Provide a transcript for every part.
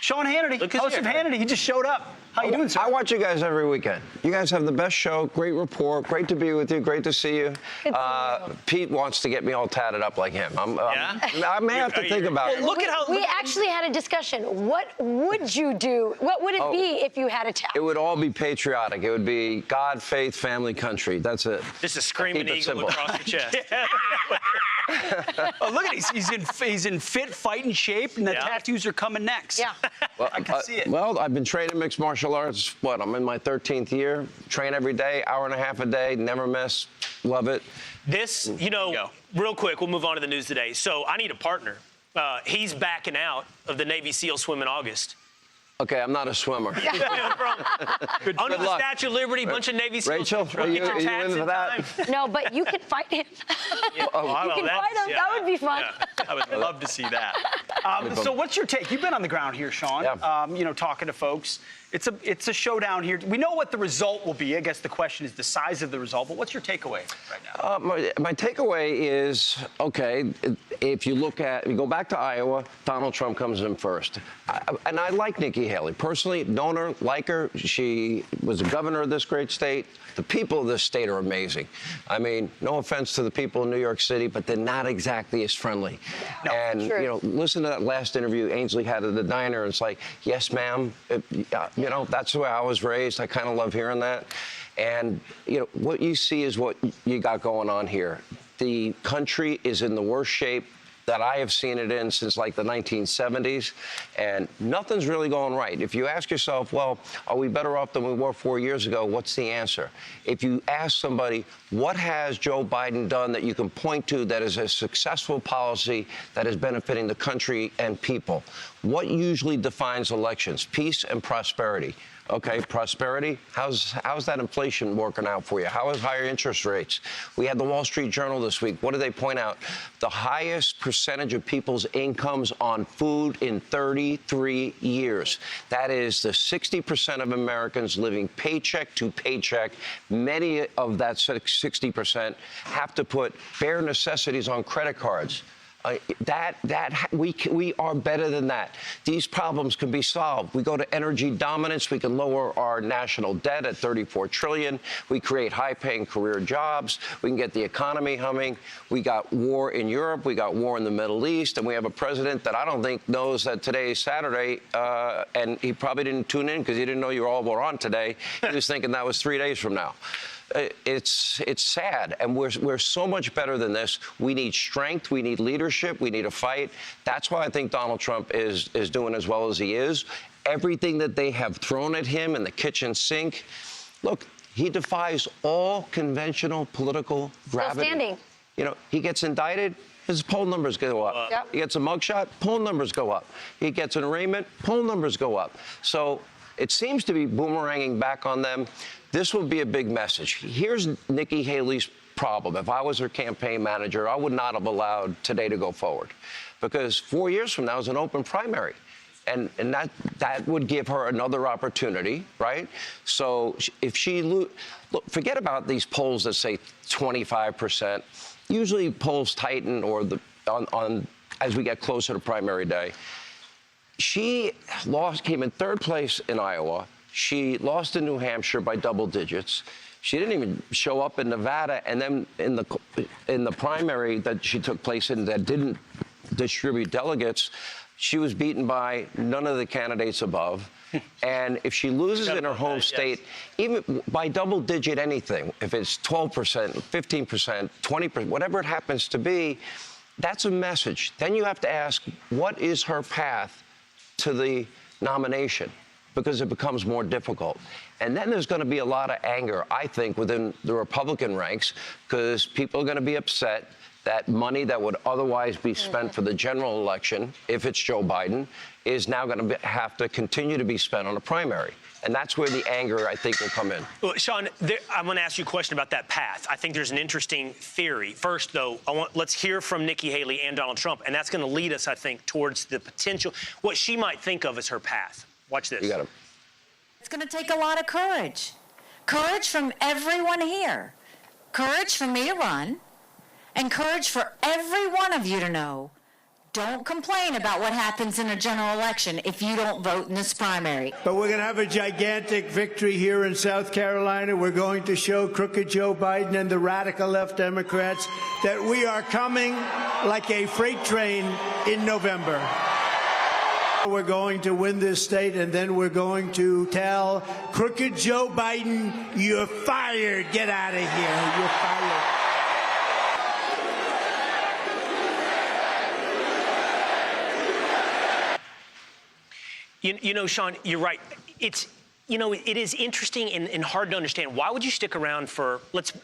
Sean Hannity, host of Hannity, he just showed up. How you doing, sir? I watch you guys every weekend. You guys have the best show, great rapport, great to be with you, great to see you. Pete wants to get me all tatted up like him. I may have to think about it. Look at how we actually had a discussion. What would you do? What would it be if you had a tattoo? It would all be patriotic. It would be God, faith, family, country. That's it. Just a screaming eagle across the chest. Oh, look at it. He's in fit fighting shape, and the tattoos are coming next. Yeah. Well, I can see it. Well, I've been training mixed martial arts. I'm in my 13th year. Train every day, hour and a half a day, never miss. Love it. This, you know, real quick, we'll move on to the news today. So I need a partner. He's backing out of the Navy SEAL swim in August. Okay, I'm not a swimmer. Under the Statue of Liberty, bunch of Navy SEALs. Rachel, are you into that? No, but you could fight him. You can fight him. That would be fun. Yeah, I would love to see that. So what's your take? You've been on the ground here, Sean. Yeah. You know, talking to folks. It's a showdown here. We know what the result will be. I guess the question is the size of the result. But what's your takeaway right now? My takeaway is, okay, if you go back to Iowa, Donald Trump comes in first. And I like Nikki Haley. Personally, known her, like her. She was a governor of this great state. The people of this state are amazing. I mean, no offense to the people in New York City, but they're not exactly as friendly. No, and, you know, listen to that last interview Ainsley had at the diner. It's like, yes, ma'am. You know, that's the way I was raised. I kind of love hearing that. And, you know, what you see is what you got going on here. The country is in the worst shape that I have seen it in since like the 1970s, and nothing's really going right. If you ask yourself, well, are we better off than we were 4 years ago? What's the answer? If you ask somebody, what has Joe Biden done that you can point to that is a successful policy that is benefiting the country and people? What usually defines elections? Peace and prosperity. Okay, prosperity. How's that inflation working out for you? How is higher interest rates? We had the Wall Street Journal this week. What did they point out? The highest percentage of people's incomes on food in 33 years. That is the 60% of Americans living paycheck to paycheck. Many of that 60% have to put bare necessities on credit cards. We are better than that. These problems can be solved. We go to energy dominance. We can lower our national debt at $34 trillion. We create high-paying career jobs. We can get the economy humming. We got war in Europe. We got war in the Middle East. And we have a president that I don't think knows that today is Saturday. And he probably didn't tune in because he didn't know you all were on today. He was thinking that was 3 days from now. It's sad, and we're so much better than this. We need strength, we need leadership, we need a fight. That's why I think Donald Trump is doing as well as he is. Everything that they have thrown at him in the kitchen sink, look, he defies all conventional political gravity. Still standing. You know, he gets indicted, his poll numbers go up. Yep. He gets a mugshot, poll numbers go up. He gets an arraignment, poll numbers go up. So it seems to be boomeranging back on them. This will be a big message. Here's Nikki Haley's problem. If I was her campaign manager, I would not have allowed today to go forward, because 4 years from now is an open primary. And that would give her another opportunity, right? So if she look, forget about these polls that say 25%. Usually polls tighten as we get closer to primary day. She came in third place in Iowa. She lost in New Hampshire by double digits. She didn't even show up in Nevada, and then in the primary that she took place in that didn't distribute delegates, she was beaten by none of the candidates above. And if she loses in her home state, even by double digit anything, if it's 12%, 15%, 20%, whatever it happens to be, that's a message. Then you have to ask, what is her path to the nomination? Because it becomes more difficult. And then there's going to be a lot of anger, I think, within the Republican ranks, because people are going to be upset that money that would otherwise be spent for the general election, if it's Joe Biden, is now going to have to continue to be spent on a primary. And that's where the anger, I think, will come in. Well, Sean, I'm going to ask you a question about that path. I think there's an interesting theory. First, though, let's hear from Nikki Haley and Donald Trump, and that's going to lead us, I think, towards the potential, what she might think of as her path. Watch this. You got to. It's going to take a lot of courage. Courage from everyone here. Courage for me to run, and courage for every one of you to know Don't complain about what happens in a general election if you don't vote in this primary. But we're going to have a gigantic victory here in South Carolina. We're going to show crooked Joe Biden and the radical left Democrats that we are coming like a freight train in November. We're going to win this state, and then we're going to tell crooked Joe Biden, you're fired. Get out of here. You're fired. You know, Sean, you're right. It is interesting and hard to understand. Why would you stick around for,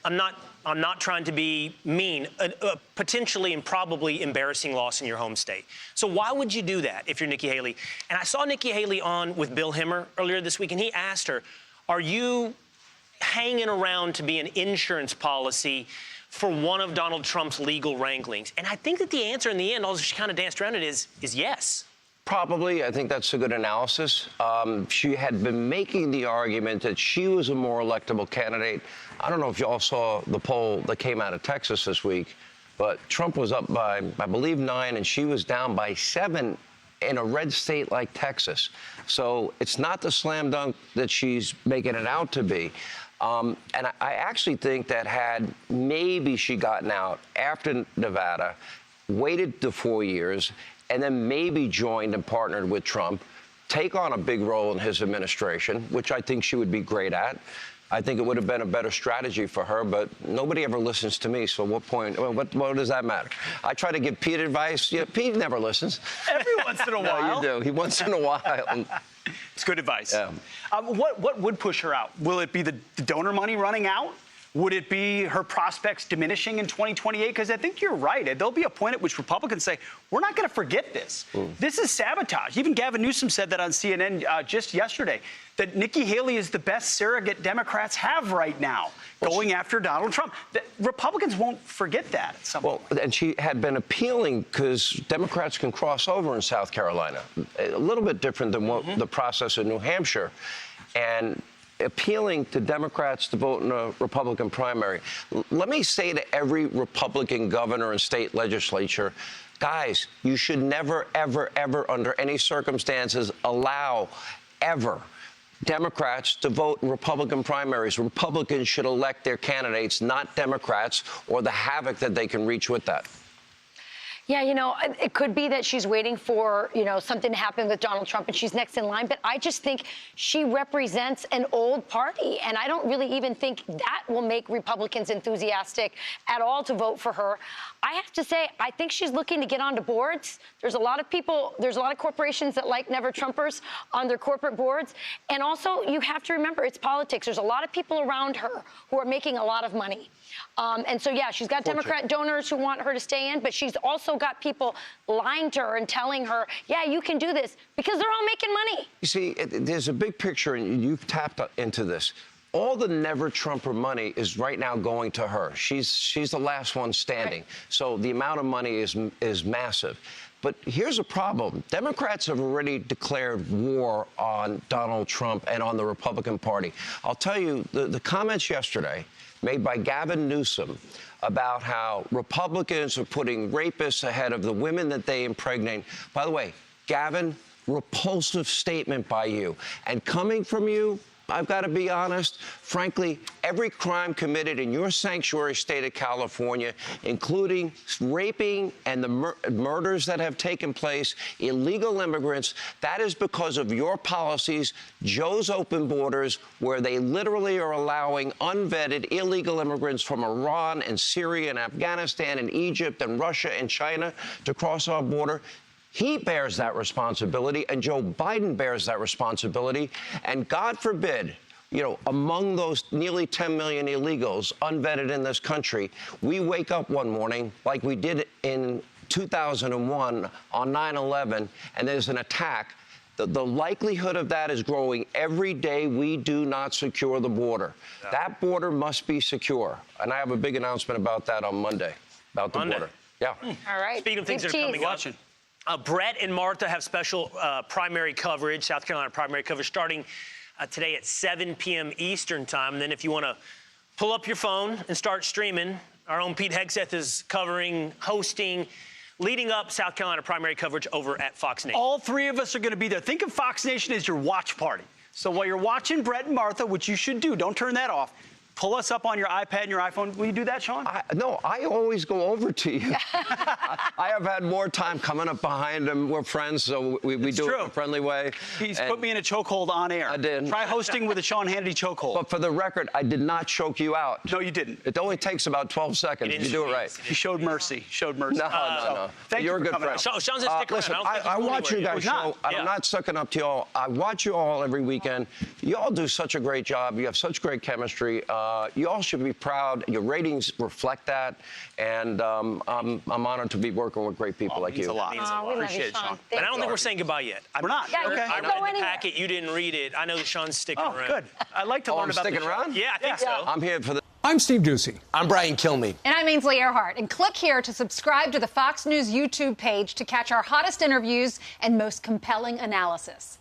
I'm not trying to be mean, a potentially and probably embarrassing loss in your home state. So why would you do that if you're Nikki Haley? And I saw Nikki Haley on with Bill Hemmer earlier this week, and he asked her, are you hanging around to be an insurance policy for one of Donald Trump's legal wranglings? And I think that the answer in the end, although she kind of danced around it, is yes. Probably. I think that's a good analysis. She had been making the argument that she was a more electable candidate. I don't know if you all saw the poll that came out of Texas this week, but Trump was up by, I believe, 9, and she was down by 7 in a red state like Texas. So it's not the slam dunk that she's making it out to be. And I actually think that had maybe she gotten out after Nevada, waited the 4 years, and then maybe joined and partnered with Trump, take on a big role in his administration, which I think she would be great at. I think it would have been a better strategy for her, but nobody ever listens to me, so what point, what does that matter? I try to give Pete advice. Yeah, Pete never listens. Every once in a while. No, you do. He once in a while. It's good advice. Yeah. What would push her out? Will it be the donor money running out? Would it be her prospects diminishing in 2028? Because I think you're right. There'll be a point at which Republicans say, we're not going to forget this. This is sabotage. Even Gavin Newsom said that on CNN just yesterday, that Nikki Haley is the best surrogate Democrats have right now, going after Donald Trump. Republicans won't forget that at some point. And she had been appealing because Democrats can cross over in South Carolina. A little bit different than what the process in New Hampshire. And appealing to Democrats to vote in a Republican primary. Let me say to every Republican governor and state legislature, guys, you should never, ever, ever, under any circumstances, allow ever Democrats to vote in Republican primaries. Republicans should elect their candidates, not Democrats, or the havoc that they can reach with that. Yeah, it could be that she's waiting for, something to happen with Donald Trump and she's next in line. But I just think she represents an old party. And I don't really even think that will make Republicans enthusiastic at all to vote for her. I have to say, I think she's looking to get onto boards. There's a lot of people, there's a lot of corporations that like Never Trumpers on their corporate boards. And also, you have to remember, it's politics. There's a lot of people around her who are making a lot of money. And so, yeah, she's got Democrat donors who want her to stay in, but she's also got people lying to her and telling her, yeah, you can do this, because they're all making money. You see, there's a big picture, and you've tapped into this. All the Never Trumper money is right now going to her. She's the last one standing. Right. So the amount of money is massive. But here's a problem. Democrats have already declared war on Donald Trump and on the Republican Party. I'll tell you, the comments yesterday made by Gavin Newsom about how Republicans are putting rapists ahead of the women that they impregnate. By the way, Gavin, repulsive statement by you. And coming from you, I've got to be honest, frankly, every crime committed in your sanctuary state of California, including raping and the murders that have taken place, illegal immigrants, that is because of your policies, Joe's open borders, where they literally are allowing unvetted illegal immigrants from Iran and Syria and Afghanistan and Egypt and Russia and China to cross our border. He bears that responsibility, and Joe Biden bears that responsibility. And God forbid, among those nearly 10 million illegals unvetted in this country, we wake up one morning like we did in 2001 on 9/11, and there's an attack. The likelihood of that is growing every day we do not secure the border. Yeah. That border must be secure. And I have a big announcement about that on Monday, about the border. Yeah. All right. Speaking of things that are coming up. Brett and Martha have special primary coverage, South Carolina primary coverage, starting today at 7 p.m. Eastern time. And then if you want to pull up your phone and start streaming, our own Pete Hegseth is hosting leading up South Carolina primary coverage over at Fox Nation. All three of us are going to be there. Think of Fox Nation as your watch party. So while you're watching Brett and Martha, which you should do, don't turn that off. Pull us up on your iPad and your iPhone. Will you do that, Sean? No, I always go over to you. I have had more time coming up behind him. We're friends, so we do it in a friendly way. He's put me in a chokehold on air. I did. Try hosting with a Sean Hannity chokehold. But for the record, I did not choke you out. No, you didn't. It only takes about 12 seconds. You do it right. He showed mercy. Showed mercy. No. Thank You're you a for good friend. coming out. Sean's a stick Listen, around. I don't think I he's watch you going guys anywhere. show. I'm not sucking up to y'all. I watch you all every weekend. You all do such a great job. You have such great chemistry. You all should be proud. Your ratings reflect that, and I'm honored to be working with great people like you. Means a lot. We love you, Appreciate it, Sean. Sean. But I don't think we're saying goodbye yet. We're not. Yeah, you Okay. can I go read the anywhere. packet. You didn't read it. I know that Sean's sticking Oh, around. good. I'd like to learn I'm about sticking the show. around? Yeah, I think so. I'm here for the. I'm Steve Ducey. I'm Brian Kilmeade. And I'm Ainsley Earhart. And click here to subscribe to the Fox News YouTube page to catch our hottest interviews and most compelling analysis.